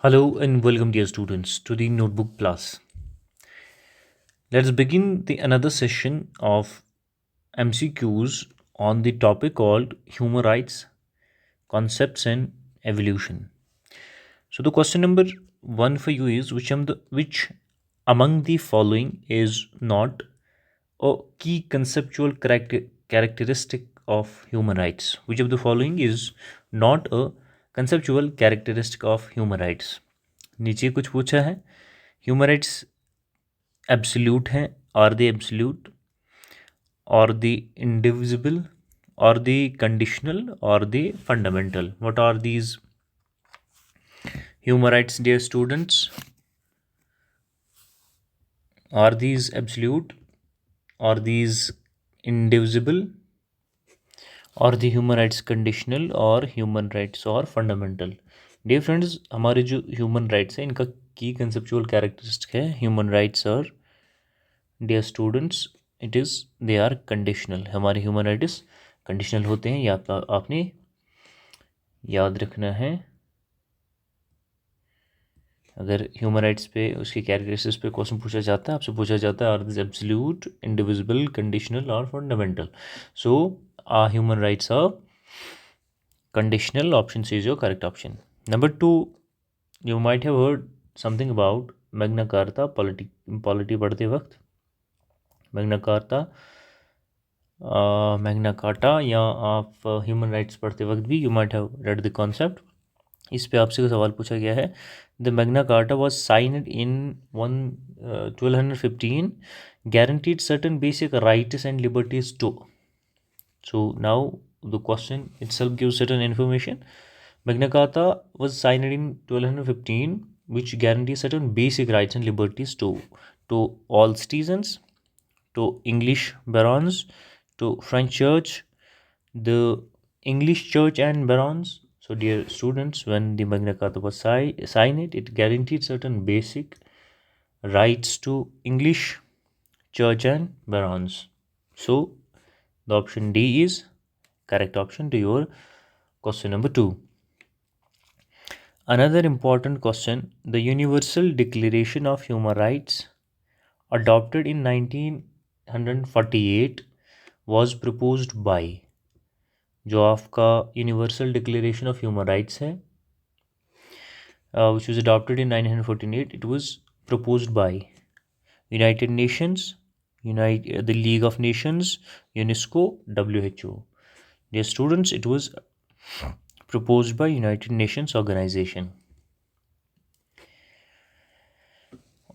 Hello and welcome, dear students, to the Notebook Plus. Let's begin the another session of MCQs on the topic called human rights, concepts, and evolution. So the question number one for you is which among the following is not a key conceptual characteristic of human rights? Which of the following is not a conceptual characteristic of human rights? नीचे कुछ पूछा है. Human rights absolute हैं, are they absolute, और the indivisible, or the conditional, or the fundamental? What are these human rights, dear students? Are these absolute, or these indivisible, और the human rights conditional, और human rights और fundamental? dear friends, हमारे जो human rights हैं इनका की conceptual characteristic है human rights और dear students it is they are conditional. हमारे human rights conditional होते हैं, ये आपने याद रखना है. अगर ह्यूमन राइट्स पे उसकी कैरेक्टरिस्टिक्स पे क्वेश्चन पूछा जाता है, आपसे पूछा जाता है are this absolute, indivisible, conditional और fundamental? So human rights are conditional. Option C is your correct option. Number two, you might have heard something about Magna Carta. Polity पढ़ते वक्त मैग्ना कार्टा या आप ह्यूमन राइट्स पढ़ते वक्त भी you might have read the concept. इस पे आपसे कोई सवाल पूछा गया है. The Magna carta was signed in 1215, guaranteed certain basic rights and liberties too. So now the question itself gives certain information. Magna Carta was signed in 1215, which guarantees certain basic rights and liberties to all citizens, to English barons, to French church, the English church and barons. So dear students, when the Magna Carta was signed, it guaranteed certain basic rights to English church and barons. So the option D is correct option to your question number 2. Another important question: the Universal Declaration of Human Rights, adopted in 1948, was proposed by. जो आपका universal declaration of human rights है, which was adopted in 1948, it was proposed by United Nations, the League of Nations, UNESCO, WHO. Dear students, it was proposed by United Nations organization.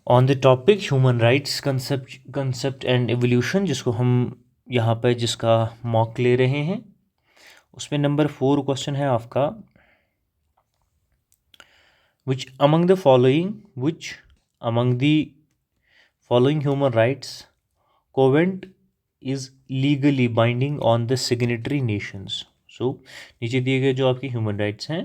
On the topic human rights concept and evolution, जिसको हम यहाँ पे जिसका mock ले रहे हैं, उसमें number 4 question है आपका, which among the following human rights covenant is legally binding on the signatory nations? So नीचे दिए गए जो आपके ह्यूमन राइट्स हैं,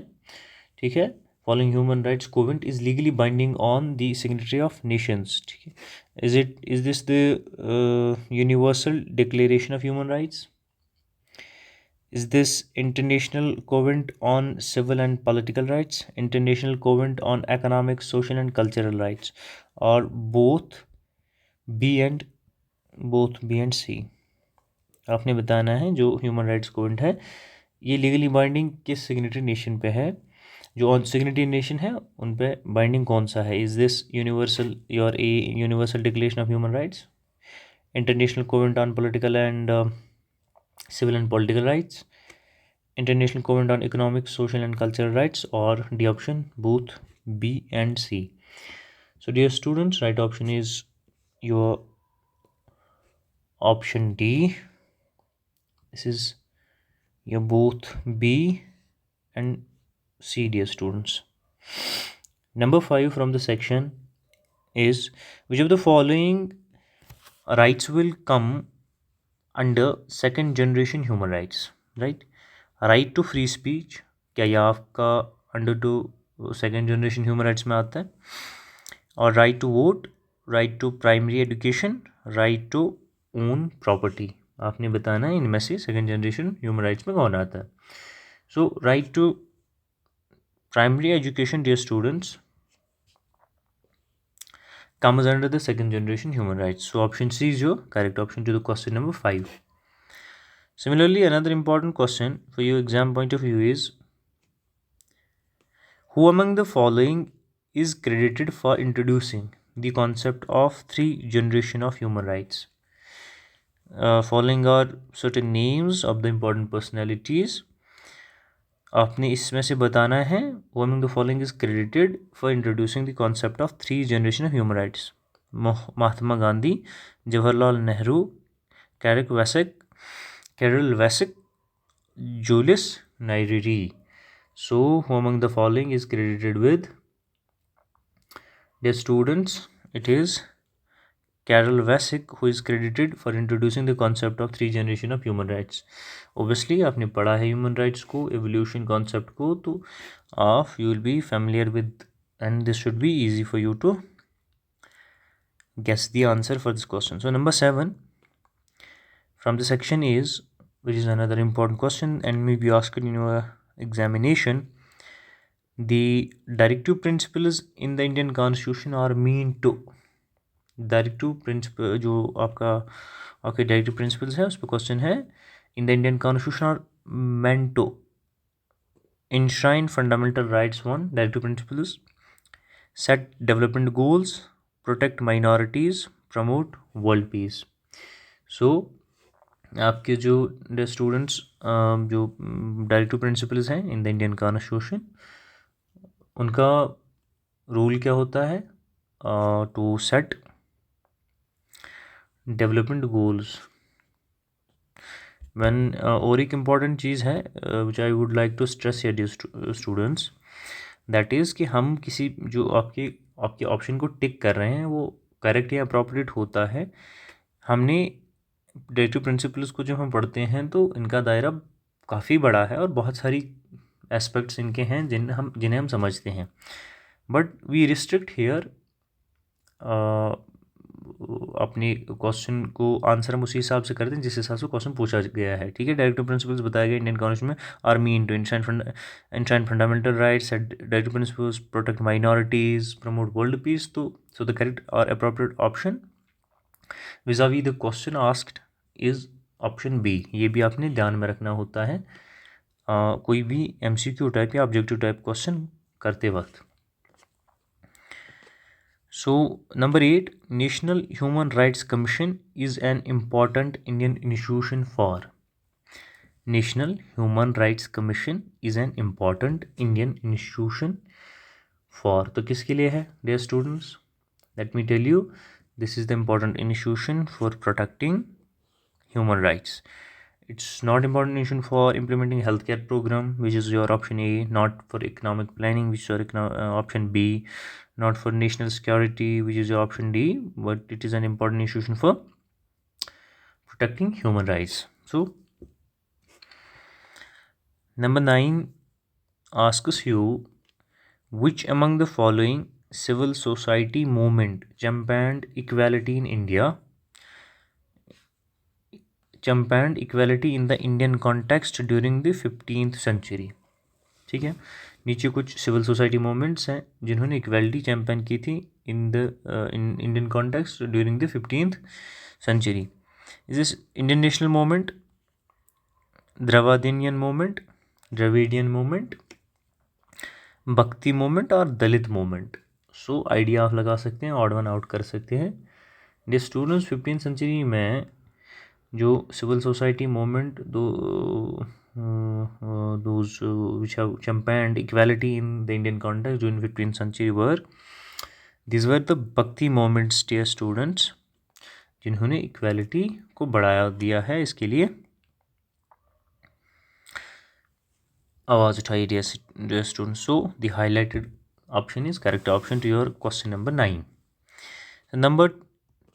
ठीक है, following human rights covenant is legally binding on the signatory of nations, ठीक है. Is this the universal declaration of human rights? Is this International Covenant on Civil and Political Rights, International Covenant on Economic, Social and Cultural Rights, or both B and C? आपने बताना है जो human rights कोवेंट है ये legally binding किस signatory nation पे है, जो ऑन सिग्नेटरी नेशन है उन पे बाइंडिंग कौन सा है. Is this universal universal declaration of human rights, international covenant on political and civil and political rights, International Covenant on Economic, Social and Cultural Rights, or the option both B and C? So dear students, right option is your option D. This is your both B and C, dear students. Number 5 from the section is which of the following rights will come under second generation human rights? Right, right to free speech, क्या यह आपका under to second generation human rights में आता है? और right to vote, right to primary education, right to own property? आपने बताना है इनमें से सेकेंड जनरेशन ह्यूमन राइट्स में कौन आता है. So right to primary education, dear students, comes under the second generation human rights. So option C is your correct option to the question number 5. Similarly, another important question for your exam point of view is, who among the following is credited for introducing the concept of three generation of human rights? Following are certain names of the important personalities. आपने इसमें से बताना है who among the following is credited for introducing the concept of three generation of human rights. Mahatma Gandhi, Jawaharlal Nehru, Karel Vasak, Julius Nyerere. So who among the following is credited with? Dear students, it is Carol Vasic who is credited for introducing the concept of three generation of human rights. Obviously आपने पढ़ा है human rights को, evolution concept को, तो आप you will be familiar with, and this should be easy for you to guess the answer for this question. So number 7 from the section is, which is another important question and may be asked in your examination, the directive principles in the Indian Constitution are mean to. Directive principle जो आपके directive principles है उस पर question है, in the Indian constitution are meant to enshrine fundamental rights. One directive principles, set development goals, protect minorities, promote world peace. So आपके जो students जो directive principles हैं इन द इंडियन कॉन्स्टिट्यूशन, उनका rule क्या होता है? To set development goals. When और एक इम्पॉर्टेंट चीज़ है which I would like to stress या स्टूडेंट्स, दैट इज़ कि हम किसी जो आपके ऑप्शन को टिक कर रहे हैं वो करेक्ट या अप्रोप्रिएट होता है. हमने डायरेक्टिव प्रिंसिपल्स को जब हम पढ़ते हैं तो इनका दायरा काफ़ी बड़ा है और बहुत सारी एस्पेक्ट्स इनके हैं जिन्हें हम समझते हैं, बट वी रिस्ट्रिक्ट हेयर अपने क्वेश्चन को आंसर हम उसी हिसाब से करते हैं जिस हिसाब से क्वेश्चन पूछा गया है. ठीक है, डायरेक्टिव प्रिंसिपल्स बताए गए इंडियन कॉन्स्टिट्यूशन में are mean to enshrine fundamental rights, directive principles protect minorities, promote world peace. तो सो द करेक्ट और appropriate option vis-a-vis the question asked is option B. ये भी आपने ध्यान में रखना होता है कोई भी MCQ टाइप या ऑब्जेक्टिव टाइप क्वेश्चन करते वक्त. So number 8, National Human Rights Commission is an important Indian institution for. National Human Rights Commission is an important Indian institution for. तो किसके लिए है dear students? Let me tell you, this is the important institution for protecting human rights. It's not important institution for implementing healthcare program, which is your option A, not for economic planning, which is your option B, not for national security, which is your option D, but it is an important institution for protecting human rights. So number 9 asks you, which among the following civil society movement championed equality in India, championed equality in the Indian context during the 15th century. ठीक है, नीचे कुछ civil society movements हैं जिन्होंने equality champion की थी in the Indian context during the 15th century. Is this Indian national movement, Dravidian movement, Bhakti movement और Dalit movement. So idea आप लगा सकते हैं, ऑड वन आउट कर सकते हैं. द स्टूडेंट्स 15th सेंचुरी में जो civil society movement those which have championed equality in the Indian context during 15th century were, these were the Bhakti movements, dear students, जिन्होंने इक्वालिटी को बढ़ाया दिया है. इसके लिए आवाज़ उठाइए dear students. So the highlighted option is correct option to your question number 9. Number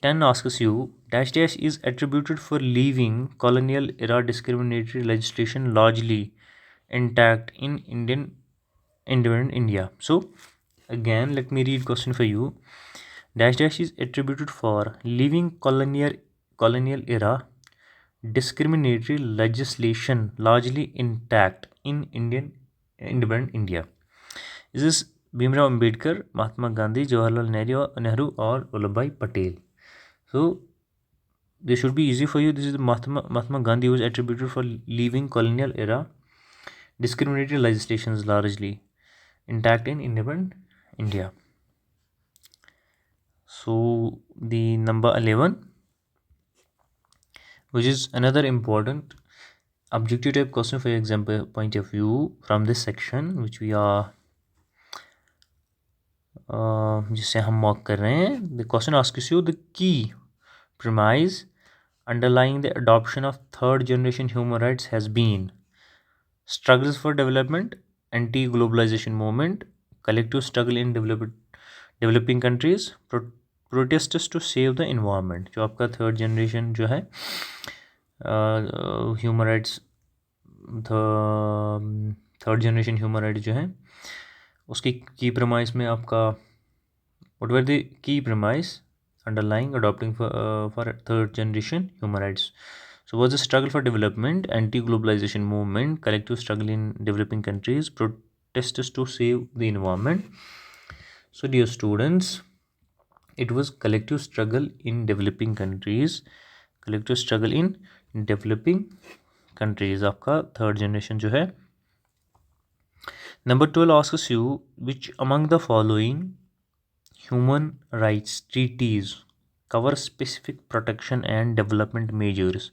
10 asks you, dash dash is attributed for leaving colonial era discriminatory legislation largely intact in independent India. So again let me read question for you. Dash dash is attributed for leaving colonial era discriminatory legislation largely intact in independent India. Is this Bhimrao Ambedkar, महात्मा गांधी, जवाहरलाल नेहरू और वल्लभ भाई Patel. So this should be easy for you. This is Mahatma Gandhi was attributed for leaving colonial era discriminatory legislations largely intact in independent India. So the number 11, which is another important objective type question for your example point of view from this section which we are जिससे हम mock कर रहे हैं. The question asks you the key premise underlying the adoption of third generation human rights has been struggles for development, anti-globalization movement, collective struggle in developing countries, protests to save the environment. जो आपका third generation जो है human rights, third generation human rights जो है उसकी key premise में आपका what were the key premise underlying adopting for third generation human rights. So was the struggle for development, anti-globalization movement, collective struggle in developing countries, protests to save the environment. So dear students, it was collective struggle in developing countries, collective struggle in developing countries आपका third generation जो है. Number 12 asks you which among the following human rights treaties cover specific protection and development measures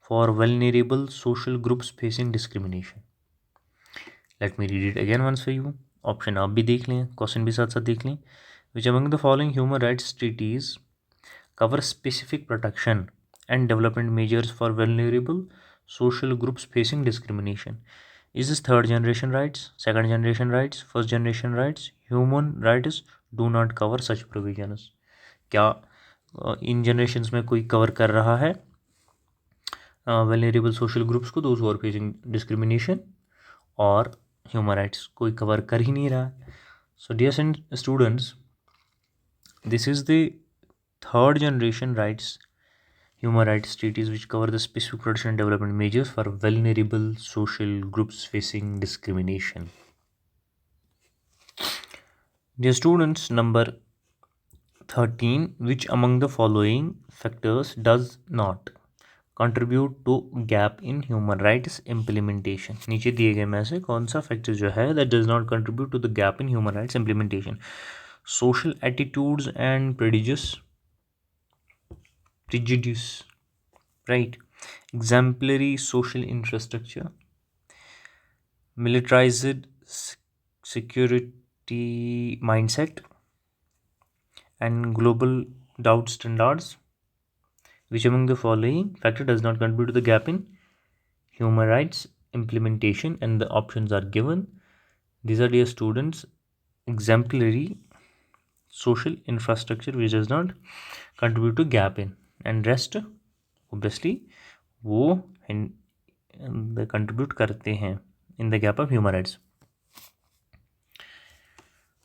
for vulnerable social groups facing discrimination. Let me read it again once for you. Option आप भी देख लें, question भी साथ साथ देख लें. Which among the following human rights treaties cover specific protection and development measures for vulnerable social groups facing discrimination? Is this third generation rights, second generation rights, first generation rights? Human rights do not cover such provisions. क्या इन generations में कोई cover कर रहा है vulnerable social groups को, those who are facing discrimination, और human rights कोई cover कर ही नहीं रहा. So dear students, this is the third generation rights human rights treaties which cover the specific protection and development measures for vulnerable social groups facing discrimination. Dear students, number 13, which among the following factors does not contribute to gap in human rights implementation? नीचे दिए गए में से कौन सा factor जो है that does not contribute to the gap in human rights implementation? Social attitudes and prejudice, right? Exemplary social infrastructure, militarized security mindset, and global doubt standards. Which among the following factor does not contribute to the gap in human rights implementation? And the options are given. These are, dear students, exemplary social infrastructure which does not contribute to gap in, and rest obviously वो contribute करते हैं in the gap of human rights.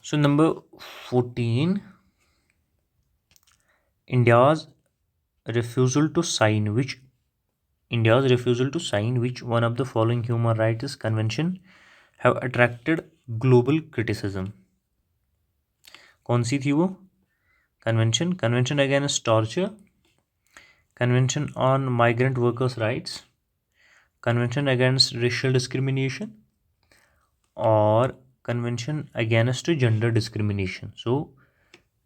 So number 14, India's refusal to sign which one of the following human rights convention have attracted global criticism? कौन सी थी वो convention against torture, convention on migrant workers rights, convention against racial discrimination, or convention against gender discrimination? So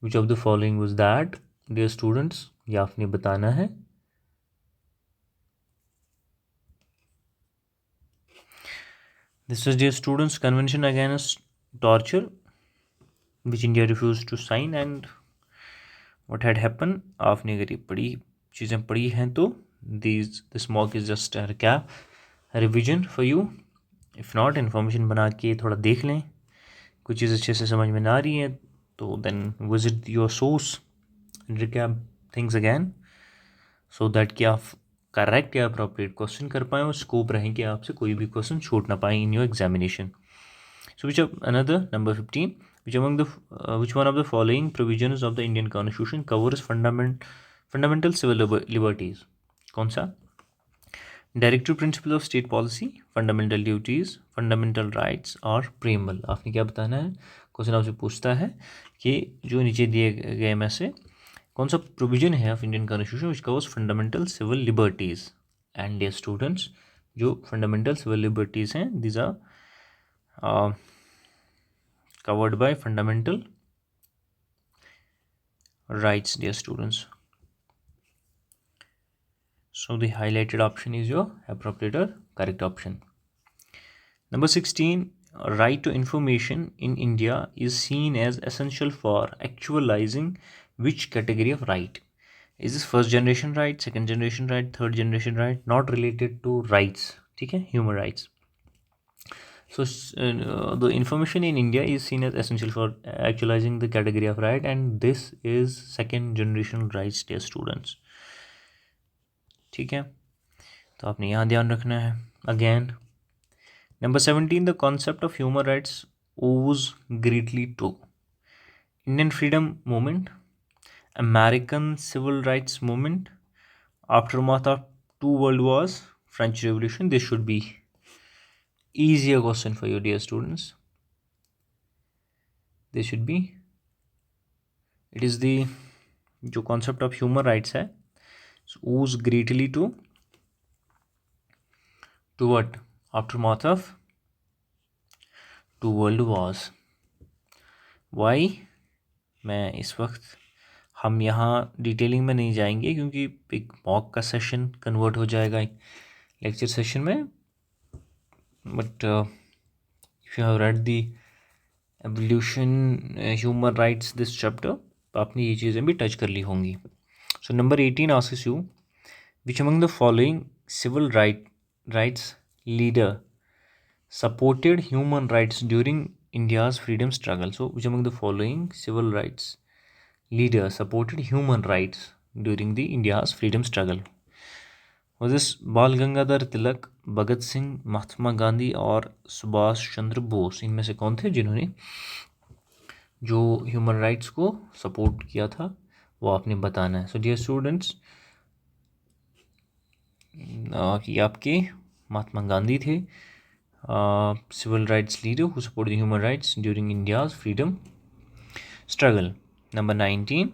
which of the following was that, dear students? ये आपने बताना है. This is, dear students, convention against torture which India refused to sign. And what had happened, आपने अगर ये पढ़ी चीज़ें पढ़ी हैं तो this mock is just a recap, revision for you. If not, information बना के थोड़ा देख लें, कुछ चीज़ अच्छे से समझ में ना आ रही है तो then visit your source and recap things again so that कि आप करेक्ट या अप्रोप्रिएट क्वेश्चन कर पाएँ और स्कोप रहे कि आपसे कोई भी क्वेश्चन छूट ना पाए in your examination. So number 15, which one of the following provisions of the Indian Constitution covers fundamental civil liberties? कौन सा? Directive principle of state policy, fundamental duties, fundamental rights, और preamble. आपने क्या बताना है? क्वेश्चन आपसे पूछता है कि जो नीचे दिए गए में से कौन सा प्रोविजन है of Indian constitution which covers fundamental civil liberties and dear students, जो फंडामेंटल सिविल लिबर्टीज़ हैं these are covered by fundamental rights, dear students. So the highlighted option is your appropriate or correct option. Number 16, right to information in India is seen as essential for actualizing which category of right? Is this first generation right, second generation right, third generation right? Not related to rights, ठीक है, human rights. So the information in India is seen as essential for actualizing the category of right, and this is second generation rights, dear students. ठीक है, तो आपने यहाँ ध्यान रखना है. Again, number 17, the concept of human rights owes greatly to Indian freedom movement, American civil rights movement, aftermath of two world wars, French Revolution. This should be easier question for you, dear students. This should be, it is the जो concept of human rights है, so owes greatly to what? Aftermath of two world wars. Why? मैं इस वक्त हम यहाँ detailing में नहीं जाएंगे क्योंकि एक मॉक का सेशन कन्वर्ट हो जाएगा लेक्चर सेशन में. But if you have read the evolution human rights this chapter, तो आपने ये चीज़ें भी टच कर ली होंगी. So number 18 asks you which among the following civil rights leader supported human rights during India's freedom struggle? So which among the following civil rights leader supported human rights during the India's freedom struggle? Was this Bal Gangadhar Tilak, Bhagat Singh, Mahatma Gandhi और सुभाष चंद्र बोस? इनमें से कौन थे जिन्होंने जो human rights को support किया था, वो आपने बताना है. सो डियर स्टूडेंट्स, ये आपके महात्मा गांधी थे, civil rights leader who supported human rights during India's freedom struggle. Number 19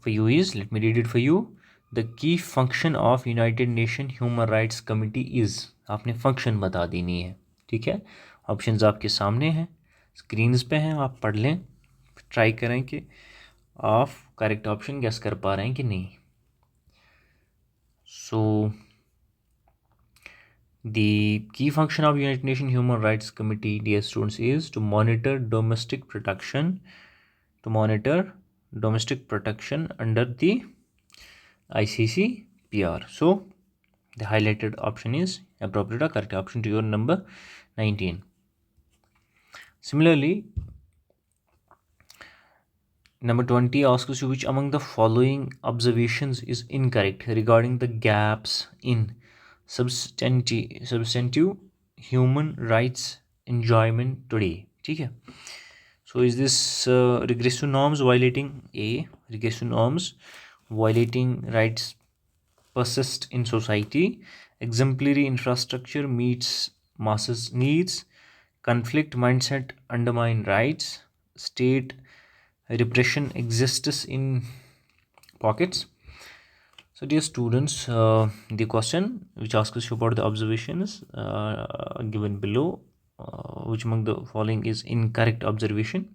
for you is, let me read it for you. The key function of United Nations Human Rights Committee is, आपने function बता देनी है. ठीक है, options आपके सामने हैं, screens पे हैं, आप पढ़ लें, ट्राई करें कि आप करेक्ट ऑप्शन गेस कर पा रहे हैं कि नहीं. सो the key function of United Nations Human Rights Committee, dear students, is to monitor domestic protection under the ICCPR. So the highlighted option is appropriate or correct option to your number 19. Similarly, number 20 asks you which among the following observations is incorrect regarding the gaps in substantive human rights enjoyment today. ठीक है, so is this regressive norms violating A, regressive norms violating rights persist in society, exemplary infrastructure meets masses needs, conflict mindset undermine rights, state repression exists in pockets. So dear students, the question which asks you about the observations given below, which among the following is incorrect observation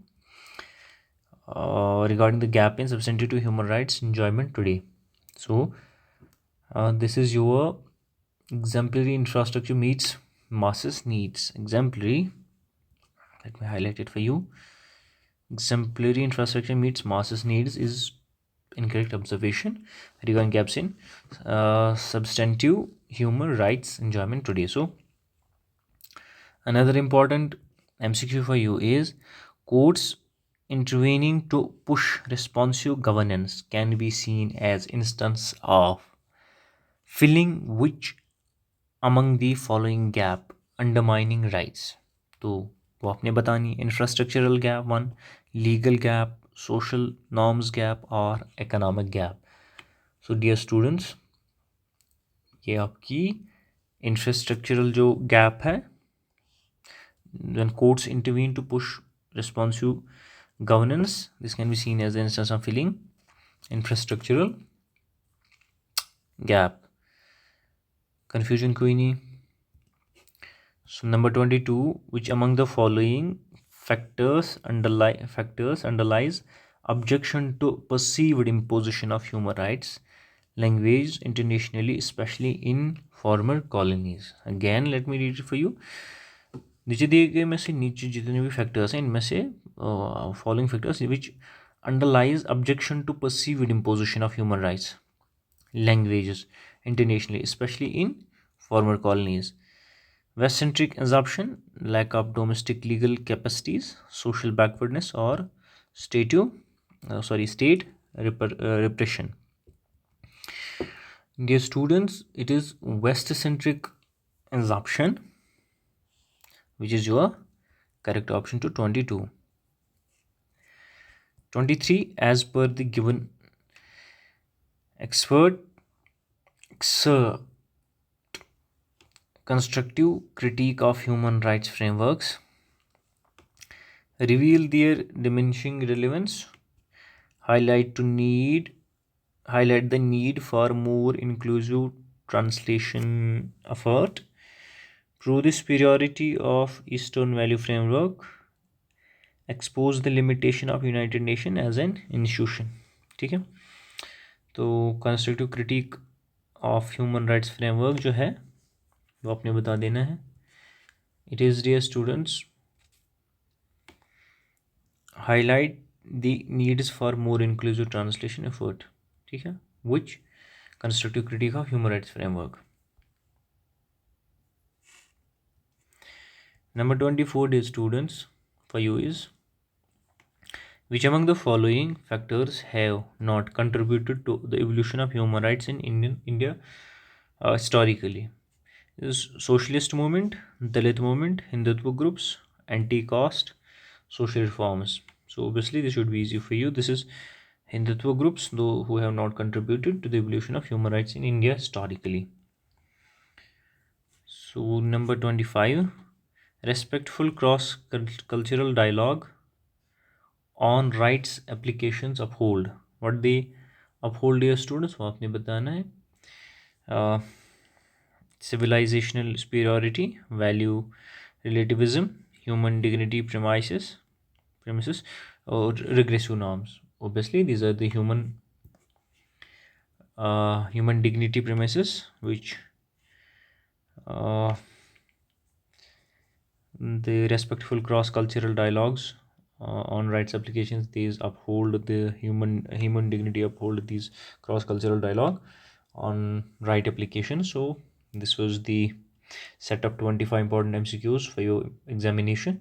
regarding the gap in substantive human rights enjoyment today? So this is your exemplary infrastructure meets masses needs. Exemplary, let me highlight it for you. Exemplary infrastructure meets masses needs is incorrect observation regarding gaps in substantive human rights enjoyment today. So another important MCQ for you is, courts intervening to push responsive governance can be seen as instance of filling which among the following gap undermining rights? तो वो आपने बतानी, infrastructural gap 1, legal gap, social norms gap और economic gap. So dear students, ये आपकी infrastructural जो gap है when courts intervene to push responsive governance, this can be seen as an instance of filling infrastructural gap. Confusion कोई नहीं. So number 22, which among the following factors underlies objection to perceived imposition of human rights language internationally, especially in former colonies? Again, let me read it for you. नीचे दिए गए में से नीचे जितने भी फैक्टर्स हैं इनमें से following factors which underlies objection to perceived imposition of human rights languages internationally, especially in former colonies: West-centric absorption, lack of domestic legal capacities, social backwardness, or state repression. Dear students, it is West-centric absorption, which is your correct option to 22. 23, as per the given excerpt, constructive critique of human rights frameworks reveal their diminishing relevance, highlight the need for more inclusive translation effort, prove the superiority of Eastern Value Framework, expose the limitation of United Nations as an institution. ठीक है, तो constructive critique of human rights framework जो है वो आपने बता देना है. It is dear students, highlight the needs for more inclusive translation effort. ठीक है, which constructive critique of human rights framework. Number 24, dear students, for you is, which among the following factors have not contributed to the evolution of human rights in India historically? This is socialist movement, Dalit movement, Hindutva groups, anti-caste, social reforms. So obviously this should be easy for you. This is Hindutva groups, though, who have not contributed to the evolution of human rights in India historically. So number 25, respectful cross-cultural dialogue on rights applications uphold. What they uphold, dear students, वो आपने बताना है. Civilizational superiority, value relativism, human dignity premises, or regressive norms. Obviously these are the human dignity premises which the respectful cross-cultural dialogues on rights applications, these uphold the human dignity, uphold these cross-cultural dialogue on right application. So this was the set of 25 important MCQs for your examination.